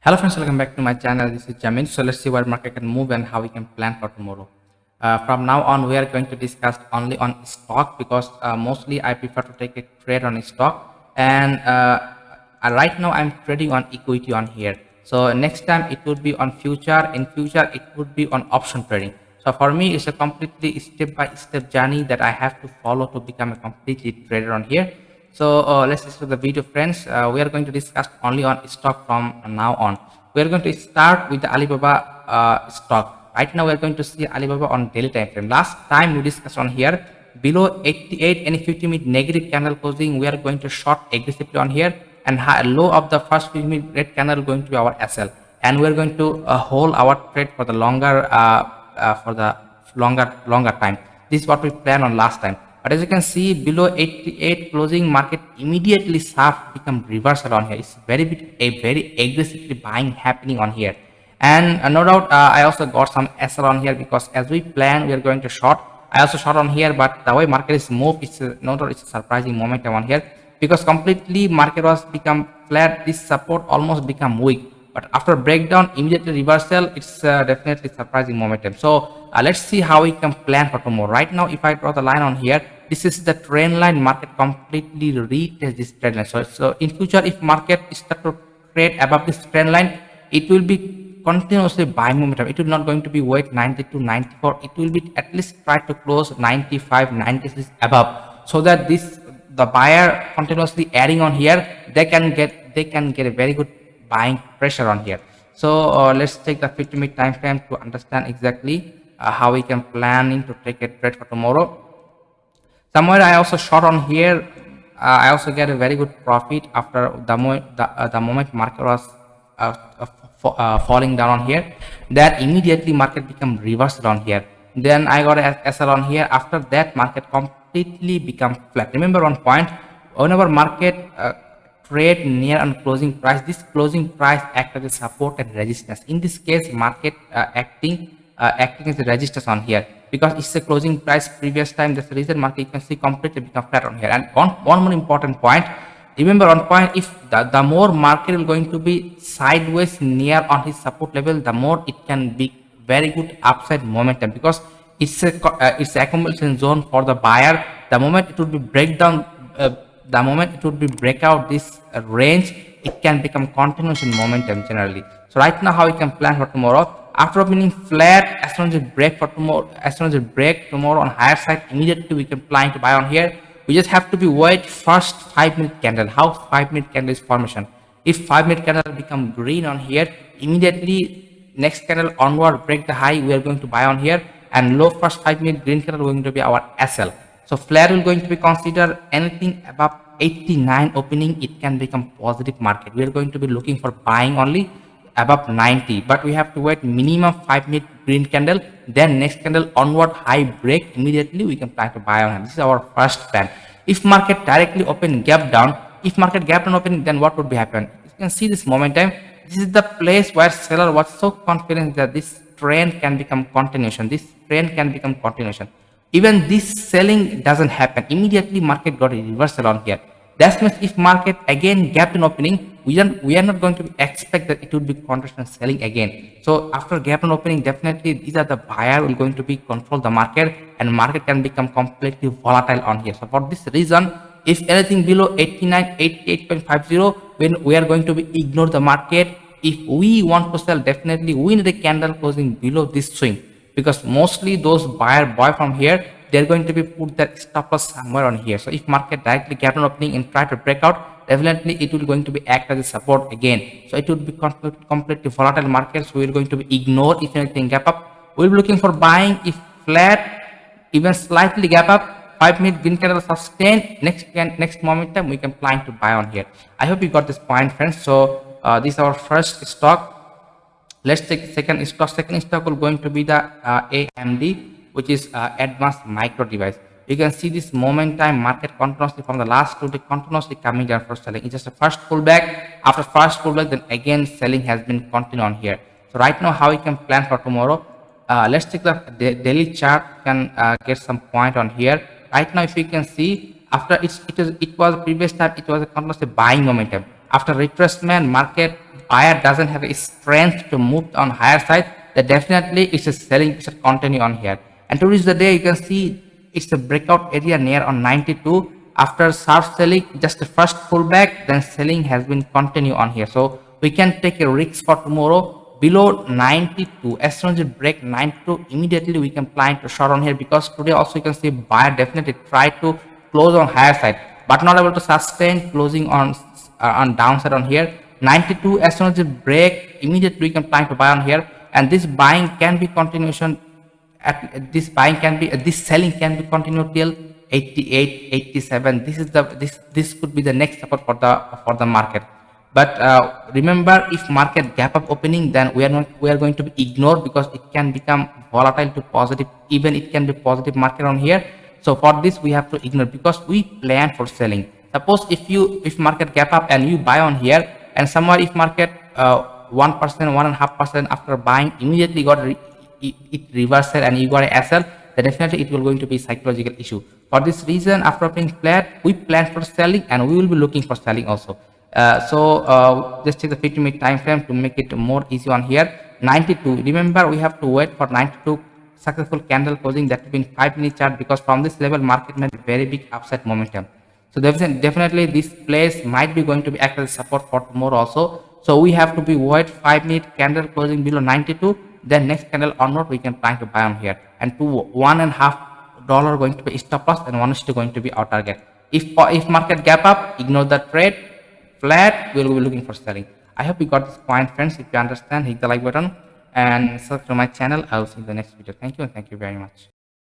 Hello friends, welcome back to my channel. This is Jamin. So let's see where market can move and how we can plan for tomorrow. From now on, we are going to discuss only on stock because mostly I prefer to take a trade on stock. And right now I'm trading on equity on here. So next time it would be on future. In future, it would be on option trading. So for me, it's a completely step-by-step journey that I have to follow to become a completely trader on here. So let's start the video, friends. We are going to discuss only on stock from now on. We are going to start with the Alibaba stock. Right now, we are going to see Alibaba on daily time frame. Last time we discussed on here below 88 any 50-minute negative candle closing. We are going to short aggressively on here, and high, low of the first 50-minute red candle going to be our SL, and we are going to hold our trade for the longer time. This is what we planned on last time. But as you can see, below 88 closing, market immediately sharp become reversal on here. It's very aggressively buying happening on here. And no doubt, I also got some SL on here because as we plan, we are going to short. I also short on here, but the way market is moved, no doubt it's a surprising momentum on here because completely market was become flat. This support almost become weak. But after breakdown, immediately reversal, it's definitely surprising momentum. So let's see how we can plan for tomorrow. Right now, if I draw the line on here, this is the trend line. Market completely retest this trend line. So in future, if market start to trade above this trend line, it will be continuously buying momentum. It will not going to be wait 90 to 94. It will be at least try to close 95, 96 above, so that this the buyer continuously adding on here, they can get a very good buying pressure on here. So let's take the 50-minute time frame to understand exactly how we can planning to take a trade for tomorrow. Somewhere I also short on here. I also get a very good profit after the moment market was falling down on here. That immediately market become reversal on here. Then I got a SL on here. After that, market completely become flat. Remember one point: whenever market trade near on closing price, this closing price act as a support and resistance. In this case, market acting as a resistance on here because it's a closing price previous time. That's the reason market, you can see, completely become flat on here. And one more important point, remember one point: if the more market is going to be sideways near on his support level, the more it can be very good upside momentum because it's a accumulation zone for the buyer. The moment it would be breakdown, the moment it would be break out this range, it can become continuation momentum generally. So right now, how we can plan for tomorrow? After opening flat, as soon as it break for tomorrow, as soon as it break tomorrow on higher side, immediately we can plan to buy on here. We just have to be wait first 5-minute candle. How 5-minute candle is formation? If 5-minute candle become green on here, immediately next candle onward break the high, we are going to buy on here, and low first 5-minute green candle going to be our SL. So flare will going to be considered anything above 89 opening, it can become positive market. We are going to be looking for buying only above 90, but we have to wait minimum 5-minute green candle, then next candle onward high break, immediately we can plan to buy on. This is our first plan. If market directly open gap down, if market gap down opening, then what would be happen? You can see this momentum. This is the place where seller was so confident that this trend can become continuation. This trend can become continuation. Even this selling doesn't happen, immediately market got a reversal on here. That means if market again gap in opening, we are not going to expect that it would be continuation selling again. So after gap in opening, definitely these are the buyer will going to be control the market, and market can become completely volatile on here. So for this reason, if anything below 89, 88.50, when we are going to be ignore the market. If we want to sell, definitely we need a candle closing below this swing, because mostly those buyer buy from here, they're going to be put their stop loss somewhere on here. So if market directly gap down opening and try to break out, definitely it will going to be act as a support again. So it would be completely volatile market, so we're going to be ignore. If anything gap up, we'll be looking for buying. If flat, even slightly gap up, 5-minute green candle sustain, next momentum we can plan to buy on here. I hope you got this point, friends. So this is our first stock. Let's take second stock. Second stock will going to be the AMD, which is advanced micro device. You can see this momentum market continuously from the last 2 days continuously coming down for selling. It's just a first pullback. After first pullback, then again selling has been continued on here. So right now, how we can plan for tomorrow? Let's take the daily chart. Can get some point on here. Right now, if you can see, after it was previous time, it was a continuously buying momentum. After retracement, market buyer doesn't have a strength to move on higher side, then definitely it's a selling should continue on here. And to reach the day, you can see it's a breakout area near on 92. After sharp selling, just the first pullback, then selling has been continue on here. So we can take a risk for tomorrow below 92. As soon as it break 92, immediately we can plan to short on here, because today also you can see buyer definitely try to close on higher side but not able to sustain, closing on downside on here. 92, as soon as it break, immediately we can plan to buy on here, and this buying can be continuation at this buying can be this selling can be continued till 88, 87. This is the this could be the next support for the market. But remember, if market gap up opening, then we are going to be ignored, because it can become volatile to positive, even it can be positive market on here. So for this we have to ignore, because we plan for selling. Suppose if market gap up and you buy on here, and somewhere if market 1%, 1.5% after buying immediately got it reversal and you got a SL, then definitely it will going to be psychological issue. For this reason, after being flat, we plan for selling, and we will be looking for selling also. Just take the 50-minute time frame to make it more easy on here. 92, remember we have to wait for 92 successful candle closing, that will be in 5-minute chart, because from this level market made very big upside momentum. So definitely this place might be going to be act as support for tomorrow also. So we have to be wait 5-minute candle closing below 92, then next candle onward we can plan to buy on here, and to $1.5 going to be stop loss, and 1 is going to be our target. If market gap up, ignore the trade. Flat, we will be looking for selling. I hope you got this point, friends. If you understand, hit the like button and subscribe to my channel. I will see you in the next video. Thank you, and thank you very much.